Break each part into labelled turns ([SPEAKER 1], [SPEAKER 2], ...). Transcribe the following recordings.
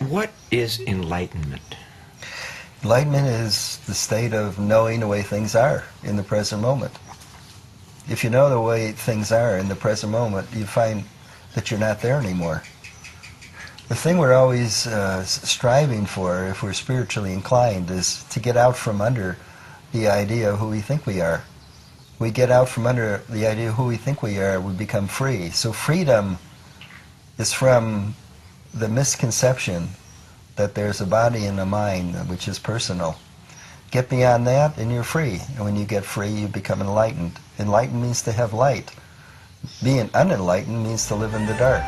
[SPEAKER 1] What is enlightenment?
[SPEAKER 2] Enlightenment is the state of knowing the way things are in the present moment. If you know the way things are in the present moment, you find that you're not there anymore. The thing we're always striving for, if we're spiritually inclined, is to get out from under the idea of who we think we are. We get out from under the idea of who we think we are, we become free. So freedom is from the misconception that there's a body and a mind which is personal. Get beyond that and you're free. And when you get free, you become enlightened. Enlightened means to have light. Being unenlightened means to live in the dark.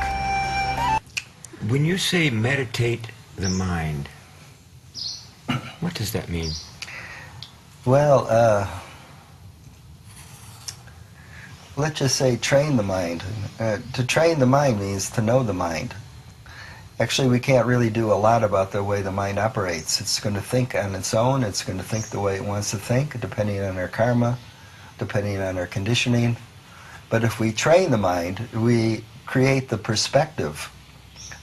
[SPEAKER 1] When you say meditate the mind, what does that mean?
[SPEAKER 2] Well, let's just say train the mind. To train the mind means to know the mind. Actually, we can't really do a lot about the way the mind operates. It's going to think on its own. It's going to think the way it wants to think, depending on our karma, depending on our conditioning. But if we train the mind, we create the perspective,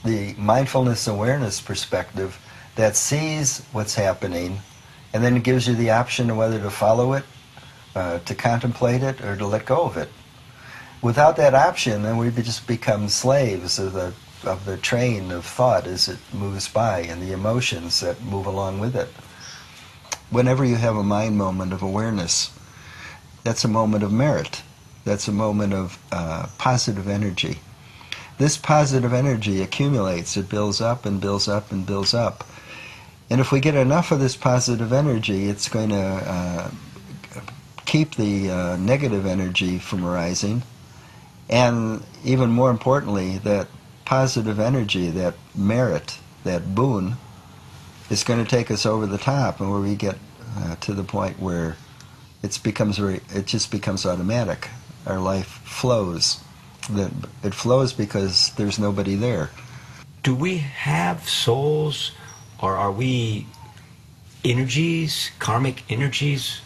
[SPEAKER 2] the mindfulness awareness perspective that sees what's happening, and then it gives you the option of whether to follow it, to contemplate it, or to let go of it. Without that option, then we just become slaves of the train of thought as it moves by and the emotions that move along with it. Whenever you have a mind moment of awareness, that's a moment of merit. That's a moment of positive energy. This positive energy accumulates. It builds up and builds up and builds up. And if we get enough of this positive energy, it's going to keep the negative energy from arising. And even more importantly, that positive energy, that merit, that boon, is going to take us over the top, and where we get to the point where it just becomes automatic. Our life flows. It flows because there's nobody there.
[SPEAKER 1] Do we have souls, or are we energies, karmic energies?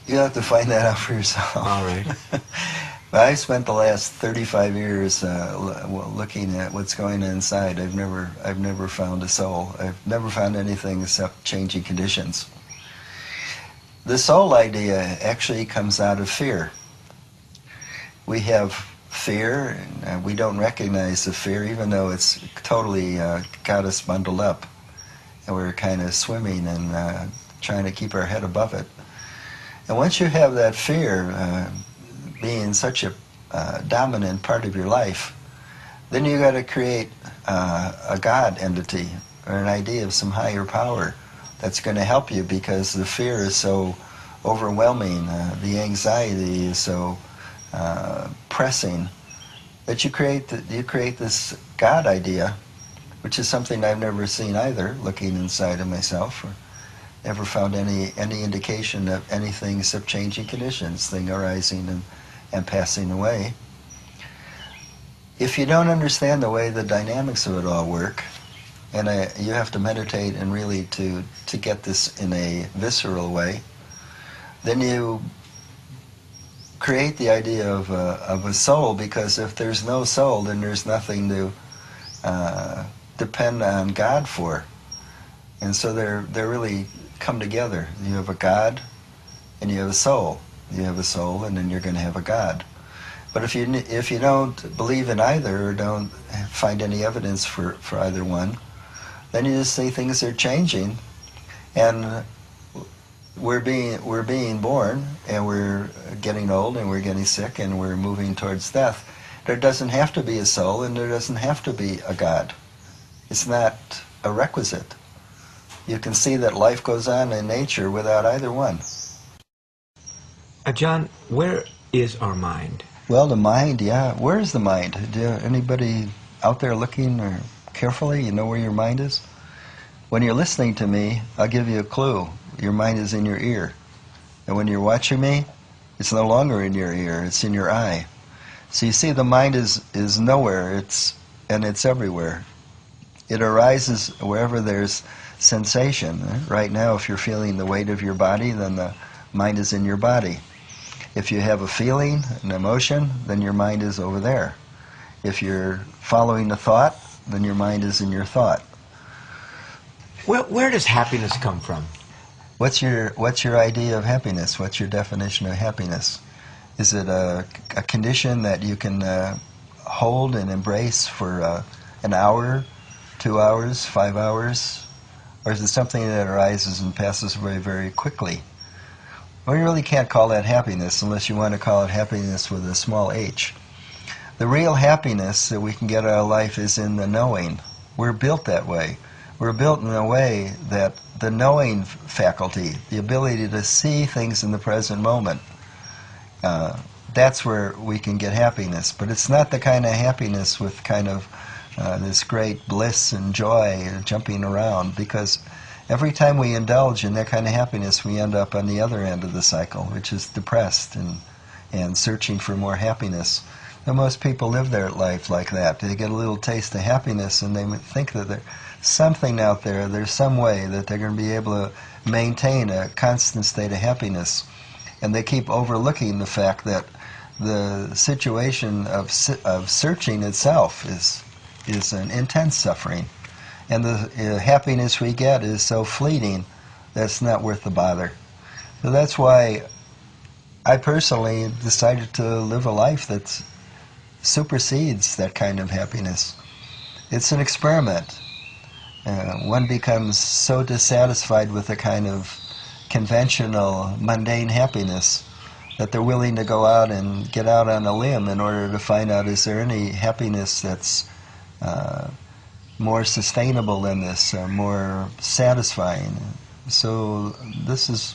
[SPEAKER 2] You have to find that out for yourself.
[SPEAKER 1] All right.
[SPEAKER 2] I spent the last 35 years looking at what's going on inside. I've never found a soul. I've never found anything except changing conditions. The soul idea actually comes out of fear. We have fear, and we don't recognize the fear, even though it's totally got us bundled up, and we're kind of swimming and trying to keep our head above it. And once you have that fear being such a dominant part of your life, then you got to create a God entity or an idea of some higher power that's going to help you, because the fear is so overwhelming, the anxiety is so pressing, that you create this God idea, which is something I've never seen either, looking inside of myself, or never found any indication of anything except changing conditions, thing arising and passing away. If you don't understand the way the dynamics of it all work, and you have to meditate and really to get this in a visceral way, then you create the idea of a soul, because if there's no soul, then there's nothing to depend on God for. And so they're really come together. You have a God and you have a soul. You have a soul, and then you're going to have a God. But if you don't believe in either, or don't find any evidence for either one, then you just say things are changing, and we're being born, and we're getting old, and we're getting sick, and we're moving towards death. There doesn't have to be a soul, and there doesn't have to be a God. It's not a requisite. You can see that life goes on in nature without either one.
[SPEAKER 1] John, where is our mind?
[SPEAKER 2] Well, the mind, yeah. Where is the mind? Anybody out there looking or carefully, you know where your mind is? When you're listening to me, I'll give you a clue. Your mind is in your ear. And when you're watching me, it's no longer in your ear, it's in your eye. So you see, the mind is nowhere, it's everywhere. It arises wherever there's sensation. Right now, if you're feeling the weight of your body, then the mind is in your body. If you have a feeling, an emotion, then your mind is over there. If you're following a thought, than your mind is in your thought.
[SPEAKER 1] Where does happiness come from?
[SPEAKER 2] What's your idea of happiness? What's your definition of happiness? Is it a condition that you can hold and embrace for an hour, 2 hours, 5 hours? Or is it something that arises and passes away very quickly? Well, you really can't call that happiness unless you want to call it happiness with a small h. The real happiness that we can get out of life is in the knowing. We're built that way. We're built in a way that the knowing faculty, the ability to see things in the present moment, that's where we can get happiness. But it's not the kind of happiness with kind of this great bliss and joy jumping around, because every time we indulge in that kind of happiness, we end up on the other end of the cycle, which is depressed and searching for more happiness. And most people live their life like that. They get a little taste of happiness and they think that there's something out there, there's some way that they're going to be able to maintain a constant state of happiness. And they keep overlooking the fact that the situation of searching itself is an intense suffering. And the happiness we get is so fleeting that's not worth the bother. So that's why I personally decided to live a life that supersedes that kind of happiness. It's an experiment. One becomes so dissatisfied with a kind of conventional, mundane happiness that they're willing to go out and get out on a limb in order to find out, is there any happiness that's more sustainable than this, more satisfying. So this is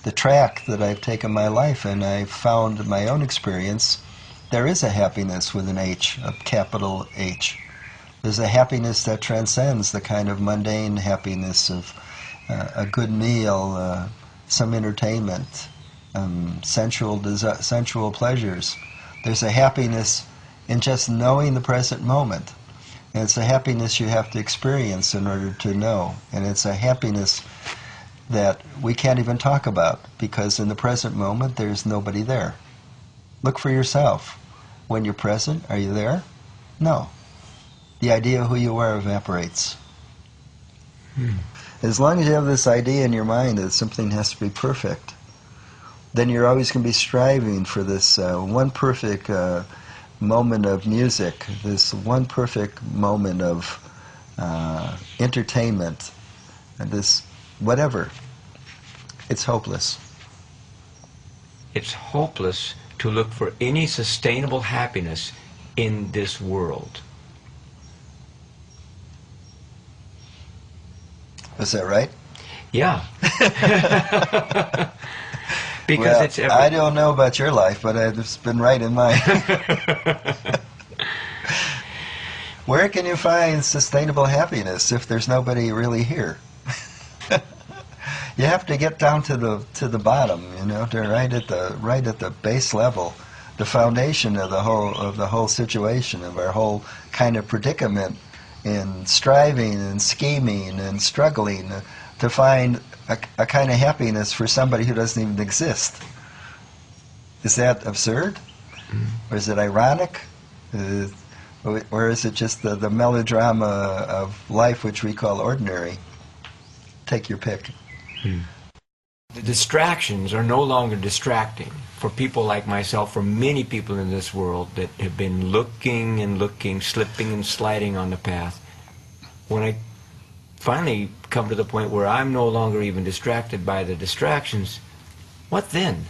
[SPEAKER 2] the track that I've taken my life, and I've found in my own experience there is a happiness with an H, a capital H. There's a happiness that transcends the kind of mundane happiness of a good meal, some entertainment, sensual pleasures. There's a happiness in just knowing the present moment. And it's a happiness you have to experience in order to know. And it's a happiness that we can't even talk about, because in the present moment there's nobody there. Look for yourself. When you're present, are you there? No. The idea of who you are evaporates. As long as you have this idea in your mind that something has to be perfect, then you're always going to be striving for this one perfect moment of music, this one perfect moment of entertainment, and this whatever. It's hopeless.
[SPEAKER 1] It's hopeless to look for any sustainable happiness in this world.
[SPEAKER 2] Is that right?
[SPEAKER 1] Yeah. Because
[SPEAKER 2] well,
[SPEAKER 1] it's
[SPEAKER 2] I don't know about your life, but it's been right in mine. Where can you find sustainable happiness if there's nobody really here? You have to get down to the bottom, you know, to right at the base level, the foundation of the whole situation, of our whole kind of predicament, in striving and scheming and struggling to find a kind of happiness for somebody who doesn't even exist. Is that absurd? Or is it ironic? Or is it just the melodrama of life which we call ordinary? Take your pick.
[SPEAKER 1] The distractions are no longer distracting for people like myself, for many people in this world that have been looking and looking, slipping and sliding on the path. When I finally come to the point where I'm no longer even distracted by the distractions, what then?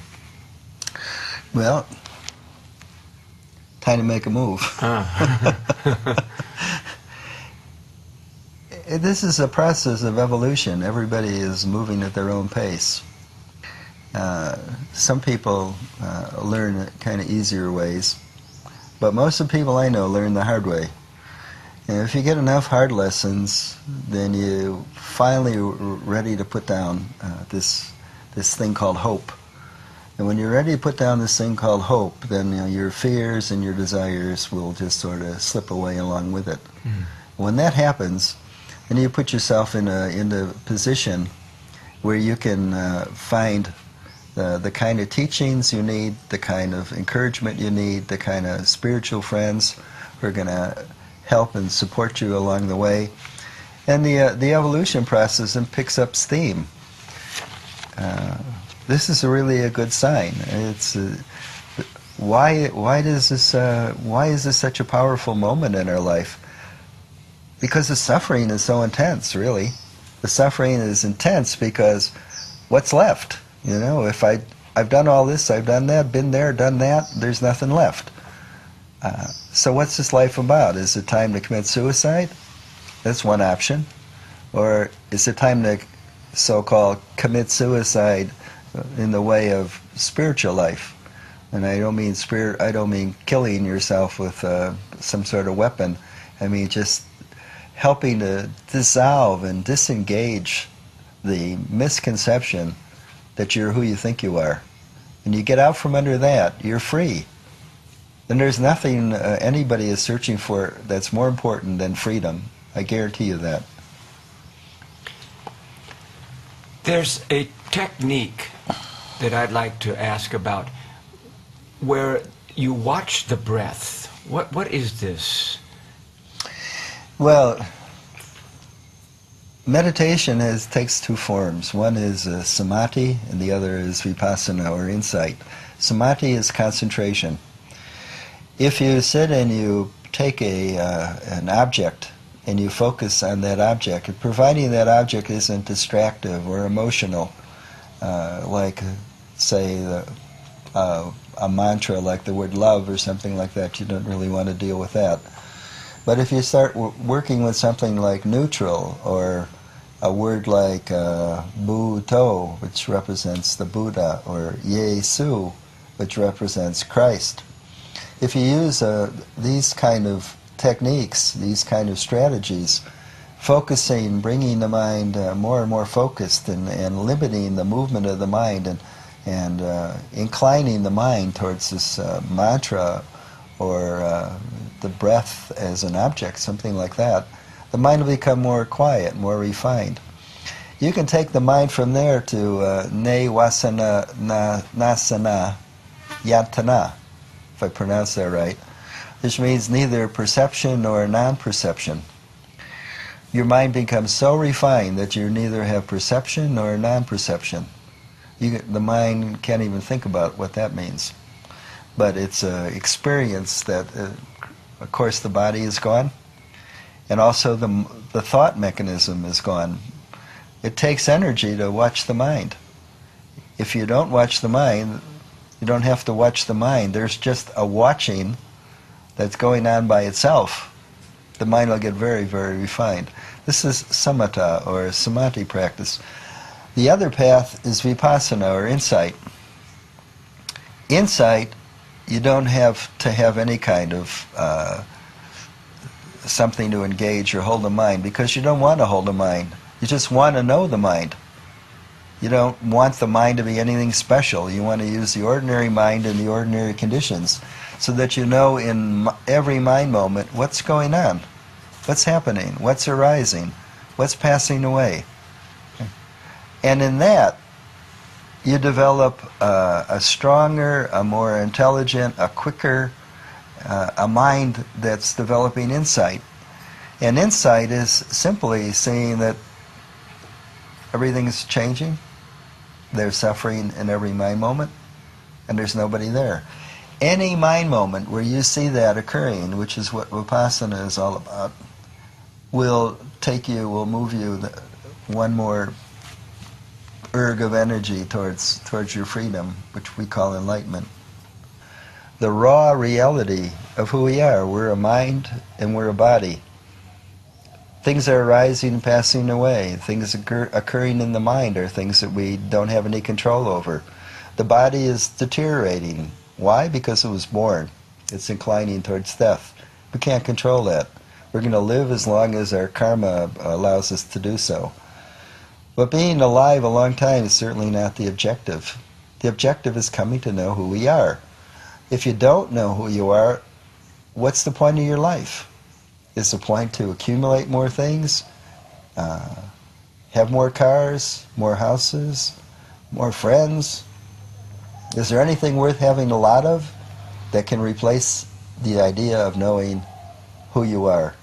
[SPEAKER 2] Well, time to make a move. This is a process of evolution. Everybody is moving at their own pace. Some people learn kind of easier ways, but most of the people I know learn the hard way. And if you get enough hard lessons, then you finally ready to put down this thing called hope. And when you're ready to put down this thing called hope, then your fears and your desires will just sort of slip away along with it. When that happens, then you put yourself in a position where you can find the kind of teachings you need, the kind of encouragement you need, the kind of spiritual friends who are going to help and support you along the way. And the evolution process then picks up steam. This is really a good sign. It's why is this such a powerful moment in our life? Because the suffering is so intense, really. The suffering is intense because what's left? You know, if I've done all this, I've done that, been there, done that, there's nothing left. So what's this life about? Is it time to commit suicide? That's one option. Or is it time to so-called commit suicide in the way of spiritual life? And I don't mean killing yourself with some sort of weapon. I mean just helping to dissolve and disengage the misconception that you're who you think you are. And you get out from under that, you're free. Then there's nothing anybody is searching for that's more important than freedom. I guarantee you that.
[SPEAKER 1] There's a technique that I'd like to ask about where you watch the breath. What is this?
[SPEAKER 2] Well, meditation takes two forms. One is samadhi and the other is vipassana or insight. Samadhi is concentration. If you sit and you take an object and you focus on that object, providing that object isn't distractive or emotional, like, say, a mantra like the word love or something like that, you don't really want to deal with that. But if you start working with something like neutral, or a word like Buddho, which represents the Buddha, or Yesu, which represents Christ, if you use these kind of techniques, these kind of strategies, focusing, bringing the mind more and more focused, and limiting the movement of the mind, and inclining the mind towards this mantra or the breath as an object, something like that, the mind will become more quiet, more refined. You can take the mind from there to ne wasana nasana yatana, if I pronounce that right, which means neither perception nor non-perception. Your mind becomes so refined that you neither have perception nor non-perception. The mind can't even think about what that means. But it's an experience that, of course, the body is gone, and also the thought mechanism is gone. It takes energy to watch the mind. If you don't watch the mind, you don't have to watch the mind. There's just a watching that's going on by itself. The mind will get very, very refined. This is samatha or samadhi practice. The other path is vipassana or insight. Insight, you don't have to have any kind of something to engage or hold the mind, because you don't want to hold the mind. You just want to know the mind. You don't want the mind to be anything special. You want to use the ordinary mind in the ordinary conditions so that you know in every mind moment what's going on, what's happening, what's arising, what's passing away. And in that, you develop a stronger, a more intelligent, a quicker, a mind that's developing insight. And insight is simply seeing that everything's changing, there's suffering in every mind moment, and there's nobody there. Any mind moment where you see that occurring, which is what Vipassana is all about, will move you one more erg of energy towards your freedom, which we call enlightenment. The raw reality of who we are. We're a mind and we're a body. Things are arising and passing away. Things occurring in the mind are things that we don't have any control over. The body is deteriorating. Why? Because it was born. It's inclining towards death. We can't control that. We're going to live as long as our karma allows us to do so. But being alive a long time is certainly not the objective. The objective is coming to know who we are. If you don't know who you are, what's the point of your life? Is the point to accumulate more things? Have more cars, more houses, more friends? Is there anything worth having a lot of that can replace the idea of knowing who you are?